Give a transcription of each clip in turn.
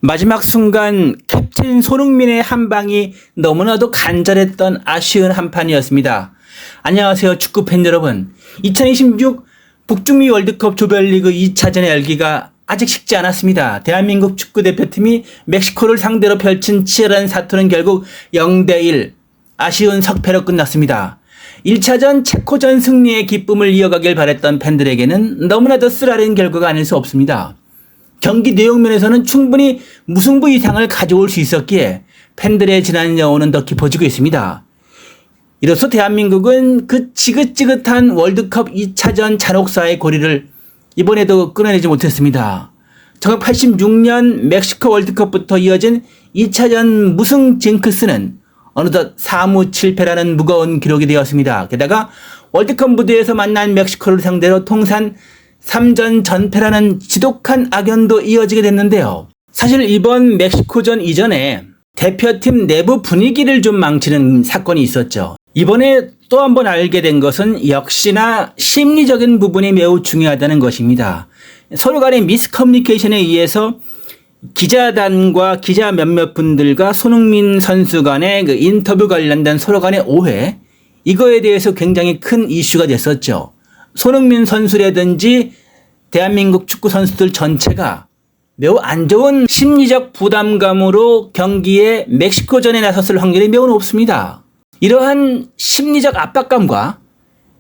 마지막 순간 캡틴 손흥민의 한 방이 너무나도 간절했던 아쉬운 한 판이었습니다. 안녕하세요, 축구팬 여러분. 2026 북중미 월드컵 조별리그 2차전의 열기가 아직 식지 않았습니다. 대한민국 축구대표팀이 멕시코를 상대로 펼친 치열한 사투는 결국 0대1 아쉬운 석패로 끝났습니다. 1차전 체코전 승리의 기쁨을 이어가길 바랬던 팬들에게는 너무나도 쓰라린 결과가 아닐 수 없습니다. 경기 내용 면에서는 충분히 무승부 이상을 가져올 수 있었기에 팬들의 지난 여운은 더 깊어지고 있습니다. 이로써 대한민국은 그 지긋지긋한 월드컵 2차전 잔혹사의 고리를 이번에도 끊어내지 못했습니다. 1986년 멕시코 월드컵부터 이어진 2차전 무승 징크스는 어느덧 4무7패라는 무거운 기록이 되었습니다. 게다가 월드컵 무대에서 만난 멕시코를 상대로 통산 3전 전패라는 지독한 악연도 이어지게 됐는데요. 사실 이번 멕시코전 이전에 대표팀 내부 분위기를 좀 망치는 사건이 있었죠. 이번에 또 한 번 알게 된 것은 역시나 심리적인 부분이 매우 중요하다는 것입니다. 서로 간의 미스커뮤니케이션에 의해서 기자단과 기자 몇몇 분들과 손흥민 선수 간의 그 인터뷰 관련된 서로 간의 오해, 이거에 대해서 굉장히 큰 이슈가 됐었죠. 손흥민 선수라든지 대한민국 축구 선수들 전체가 매우 안 좋은 심리적 부담감으로 경기에 멕시코전에 나섰을 확률이 매우 높습니다. 이러한 심리적 압박감과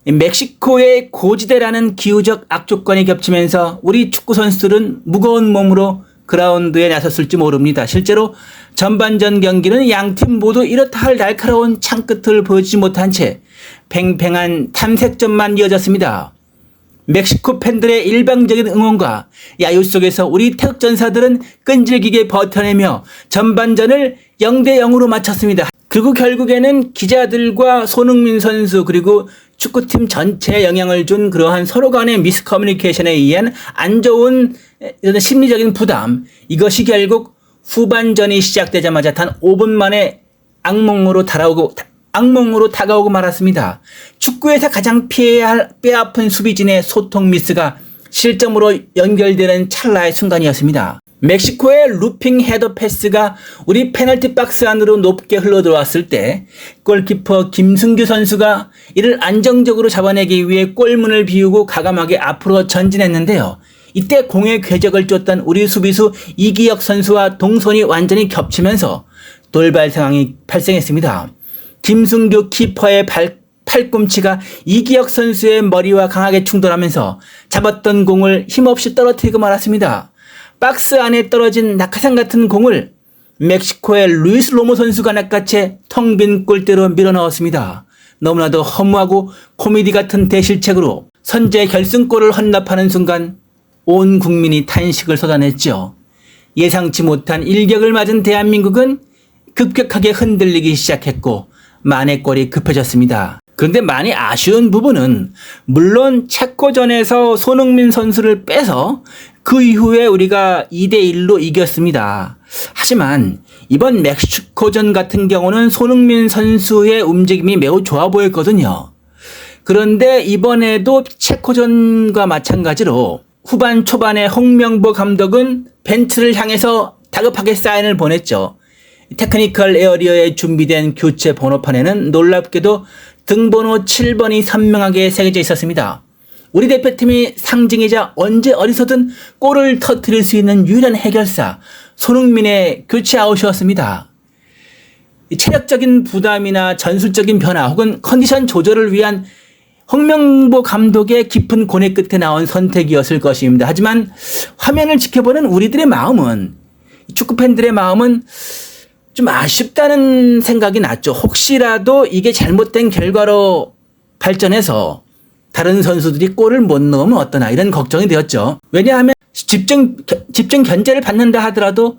멕시코의 고지대라는 기후적 악조건이 겹치면서 우리 축구 선수들은 무거운 몸으로 그라운드에 나섰을지 모릅니다. 실제로 전반전 경기는 양팀 모두 이렇다 할 날카로운 창끝을 보여주지 못한 채 팽팽한 탐색전만 이어졌습니다. 멕시코 팬들의 일방적인 응원과 야유 속에서 우리 태극전사들은 끈질기게 버텨내며 전반전을 0대0으로 마쳤습니다. 그리고 결국에는 기자들과 손흥민 선수 그리고 축구팀 전체에 영향을 준 그러한 서로 간의 미스커뮤니케이션에 의한 안 좋은 이런 심리적인 부담, 이것이 결국 후반전이 시작되자마자 단 5분 만에 악몽으로 다가오고 말았습니다. 축구에서 가장 피해야 할 뼈아픈 수비진의 소통 미스가 실점으로 연결되는 찰나의 순간이었습니다. 멕시코의 루핑 헤더 패스가 우리 페널티 박스 안으로 높게 흘러들어왔을 때 골키퍼 김승규 선수가 이를 안정적으로 잡아내기 위해 골문을 비우고 과감하게 앞으로 전진했는데요. 이때 공의 궤적을 쫓던 우리 수비수 이기혁 선수와 동선이 완전히 겹치면서 돌발 상황이 발생했습니다. 김승규 키퍼의 팔꿈치가 이기혁 선수의 머리와 강하게 충돌하면서 잡았던 공을 힘없이 떨어뜨리고 말았습니다. 박스 안에 떨어진 낙하산 같은 공을 멕시코의 루이스 로모 선수가 낚아채 텅 빈 골대로 밀어넣었습니다. 너무나도 허무하고 코미디 같은 대실책으로 선제 결승골을 헌납하는 순간 온 국민이 탄식을 쏟아냈죠. 예상치 못한 일격을 맞은 대한민국은 급격하게 흔들리기 시작했고 만회골이 급해졌습니다. 그런데 많이 아쉬운 부분은 물론 체코전에서 손흥민 선수를 빼서 그 이후에 우리가 2대1로 이겼습니다. 하지만 이번 멕시코전 같은 경우는 손흥민 선수의 움직임이 매우 좋아 보였거든요. 그런데 이번에도 체코전과 마찬가지로 후반 초반에 홍명보 감독은 벤치를 향해서 다급하게 사인을 보냈죠. 테크니컬 에어리어에 준비된 교체 번호판에는 놀랍게도 등번호 7번이 선명하게 새겨져 있었습니다. 우리 대표팀이 상징이자 언제 어디서든 골을 터뜨릴 수 있는 유일한 해결사 손흥민의 교체 아웃이었습니다. 체력적인 부담이나 전술적인 변화 혹은 컨디션 조절을 위한 홍명보 감독의 깊은 고뇌 끝에 나온 선택이었을 것입니다. 하지만 화면을 지켜보는 우리들의 마음은, 축구팬들의 마음은 좀 아쉽다는 생각이 났죠. 혹시라도 이게 잘못된 결과로 발전해서 다른 선수들이 골을 못 넣으면 어떠나 이런 걱정이 되었죠. 왜냐하면 집중 견제를 받는다 하더라도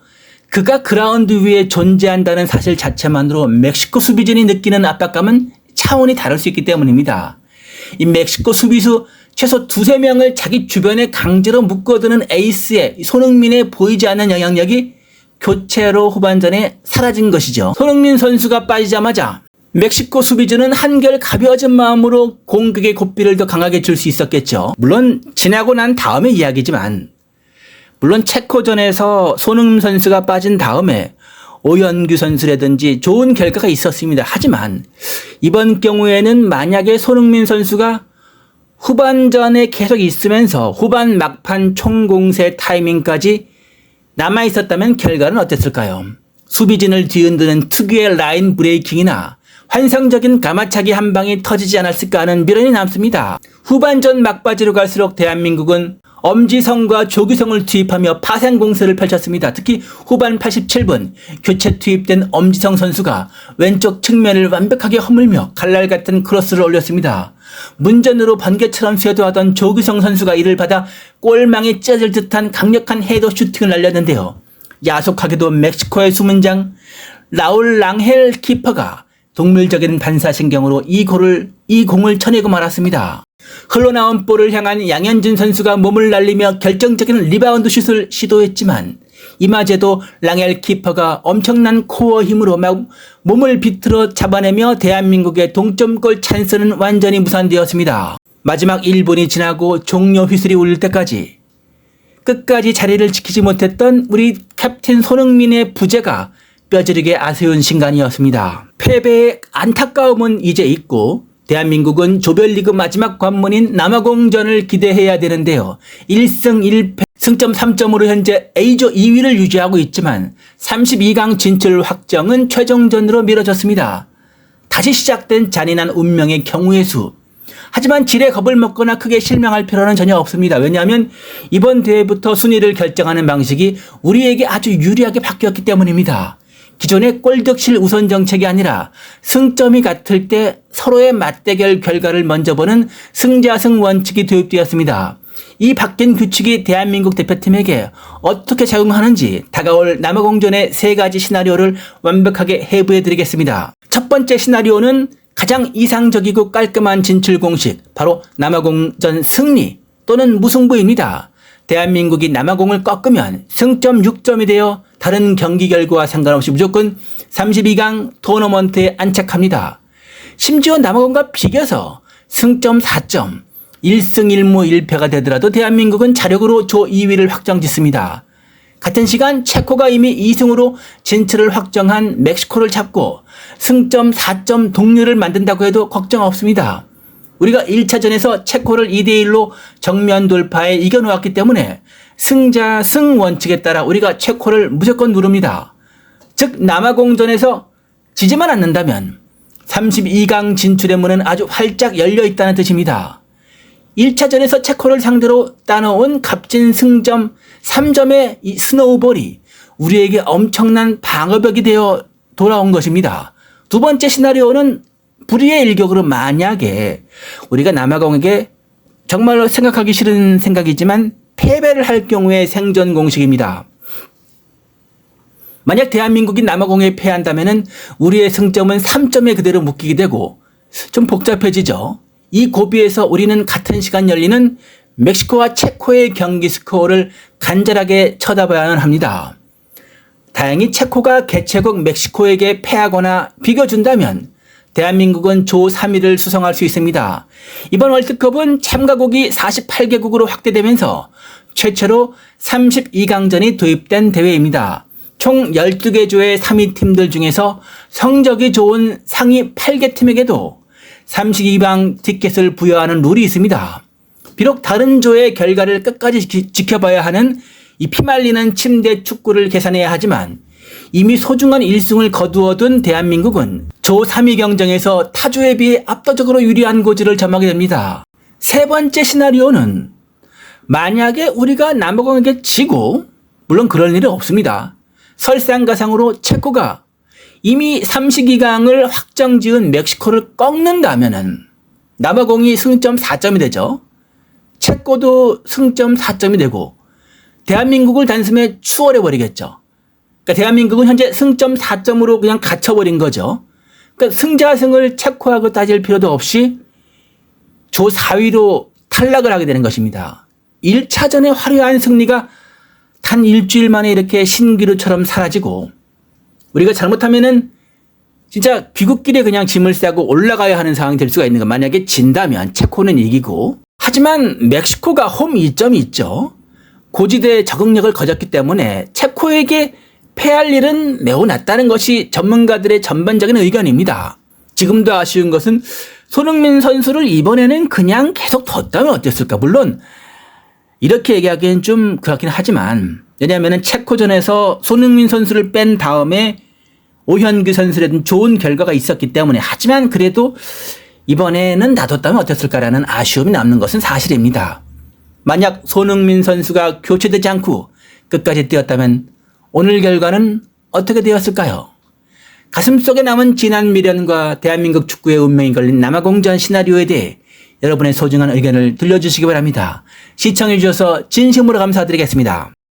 그가 그라운드 위에 존재한다는 사실 자체만으로 멕시코 수비진이 느끼는 압박감은 차원이 다를 수 있기 때문입니다. 이 멕시코 수비수 최소 2~3명을 자기 주변에 강제로 묶어두는 에이스의 손흥민의 보이지 않는 영향력이 교체로 후반전에 사라진 것이죠. 손흥민 선수가 빠지자마자 멕시코 수비진은 한결 가벼워진 마음으로 공격의 고삐를 더 강하게 줄 수 있었겠죠. 물론 지나고 난 다음의 이야기지만 물론 체코전에서 손흥민 선수가 빠진 다음에 오연규 선수라든지 좋은 결과가 있었습니다. 하지만 이번 경우에는 만약에 손흥민 선수가 후반전에 계속 있으면서 후반 막판 총공세 타이밍까지 남아있었다면 결과는 어땠을까요? 수비진을 뒤흔드는 특유의 라인 브레이킹이나 환상적인 가마차기 한 방이 터지지 않았을까 하는 미련이 남습니다. 후반전 막바지로 갈수록 대한민국은 엄지성과 조규성을 투입하며 파생 공세를 펼쳤습니다. 특히 후반 87분 교체 투입된 엄지성 선수가 왼쪽 측면을 완벽하게 허물며 칼날 같은 크로스를 올렸습니다. 문전으로 번개처럼 쇄도하던 조규성 선수가 이를 받아 골망에 찢어질 듯한 강력한 헤더 슈팅을 날렸는데요. 야속하게도 멕시코의 수문장 라울 랑헬 키퍼가 동물적인 반사신경으로 이 공을 쳐내고 말았습니다. 흘러나온 볼을 향한 양현진 선수가 몸을 날리며 결정적인 리바운드 슛을 시도했지만 이마저도 랑헬 키퍼가 엄청난 코어 힘으로 몸을 비틀어 잡아내며 대한민국의 동점골 찬스는 완전히 무산되었습니다. 마지막 1분이 지나고 종료 휘슬이 울릴 때까지 끝까지 자리를 지키지 못했던 우리 캡틴 손흥민의 부재가 뼈저리게 아쉬운 순간이었습니다. 패배의 안타까움은 이제 있고 대한민국은 조별리그 마지막 관문인 남아공전을 기대해야 되는데요. 1승 1패 승점 3점으로 현재 A조 2위를 유지하고 있지만 32강 진출 확정은 최종전으로 미뤄졌습니다. 다시 시작된 잔인한 운명의 경우의 수. 하지만 질에 겁을 먹거나 크게 실망할 필요는 전혀 없습니다. 왜냐하면 이번 대회부터 순위를 결정하는 방식이 우리에게 아주 유리하게 바뀌었기 때문입니다. 기존의 골득실 우선 정책이 아니라 승점이 같을 때 서로의 맞대결 결과를 먼저 보는 승자승 원칙이 도입되었습니다. 이 바뀐 규칙이 대한민국 대표팀에게 어떻게 작용하는지 다가올 남아공전의 3가지 시나리오를 완벽하게 해부해드리겠습니다. 첫 번째 시나리오는 가장 이상적이고 깔끔한 진출 공식, 바로 남아공전 승리 또는 무승부입니다. 대한민국이 남아공을 꺾으면 승점 6점이 되어 다른 경기 결과와 상관없이 무조건 32강 토너먼트에 안착합니다. 심지어 남아공과 비겨서 승점 4점, 1승 1무 1패가 되더라도 대한민국은 자력으로 조 2위를 확정짓습니다. 같은 시간 체코가 이미 2승으로 진출을 확정한 멕시코를 잡고 승점 4점 동률을 만든다고 해도 걱정 없습니다. 우리가 1차전에서 체코를 2대1로 정면 돌파해 이겨놓았기 때문에 승자 승 원칙에 따라 우리가 체코를 무조건 누릅니다. 즉 남아공전에서 지지만 않는다면 32강 진출의 문은 아주 활짝 열려있다는 뜻입니다. 1차전에서 체코를 상대로 따놓은 값진 승점 3점의 이 스노우볼이 우리에게 엄청난 방어벽이 되어 돌아온 것입니다. 두 번째 시나리오는 불의의 일격으로 만약에 우리가 남아공에게 정말로 생각하기 싫은 생각이지만 패배를 할 경우의 생존 공식입니다. 만약 대한민국이 남아공에 패한다면 우리의 승점은 3점에 그대로 묶이게 되고 좀 복잡해지죠. 이 고비에서 우리는 같은 시간 열리는 멕시코와 체코의 경기 스코어를 간절하게 쳐다봐야만 합니다. 다행히 체코가 개최국 멕시코에게 패하거나 비겨준다면 대한민국은 조 3위를 수성할 수 있습니다. 이번 월드컵은 참가국이 48개국으로 확대되면서 최초로 32강전이 도입된 대회입니다. 총 12개 조의 3위 팀들 중에서 성적이 좋은 상위 8개 팀에게도 32강 티켓을 부여하는 룰이 있습니다. 비록 다른 조의 결과를 끝까지 지켜봐야 하는 이 피말리는 침대 축구를 계산해야 하지만 이미 소중한 1승을 거두어둔 대한민국은 조 3위 경쟁에서 타조에 비해 압도적으로 유리한 고지를 점하게 됩니다. 세 번째 시나리오는 만약에 우리가 남아공에게 지고, 물론 그럴 일은 없습니다. 설상가상으로 체코가 이미 32강을 확정지은 멕시코를 꺾는다면은 남아공이 승점 4점이 되죠. 체코도 승점 4점이 되고 대한민국을 단숨에 추월해버리겠죠. 그러니까 대한민국은 현재 승점 4점으로 그냥 갇혀버린 거죠. 그러니까 승자승을 체코하고 따질 필요도 없이 조 4위로 탈락을 하게 되는 것입니다. 1차전의 화려한 승리가 단 일주일 만에 이렇게 신기루처럼 사라지고 우리가 잘못하면은 진짜 귀국길에 그냥 짐을 싸고 올라가야 하는 상황이 될 수가 있는 거. 만약에 진다면 체코는 이기고, 하지만 멕시코가 홈 이점이 있죠. 고지대 적응력을 거졌기 때문에 체코에게 패할 일은 매우 낮다는 것이 전문가들의 전반적인 의견입니다. 지금도 아쉬운 것은 손흥민 선수를 이번에는 그냥 계속 뒀다면 어땠을까? 물론 이렇게 얘기하기엔 좀 그렇긴 하지만, 왜냐하면 체코전에서 손흥민 선수를 뺀 다음에 오현규 선수라든 좋은 결과가 있었기 때문에, 하지만 그래도 이번에는 놔뒀다면 어땠을까라는 아쉬움이 남는 것은 사실입니다. 만약 손흥민 선수가 교체되지 않고 끝까지 뛰었다면 오늘 결과는 어떻게 되었을까요? 가슴속에 남은 진한 미련과 대한민국 축구의 운명이 걸린 남아공전 시나리오에 대해 여러분의 소중한 의견을 들려주시기 바랍니다. 시청해 주셔서 진심으로 감사드리겠습니다.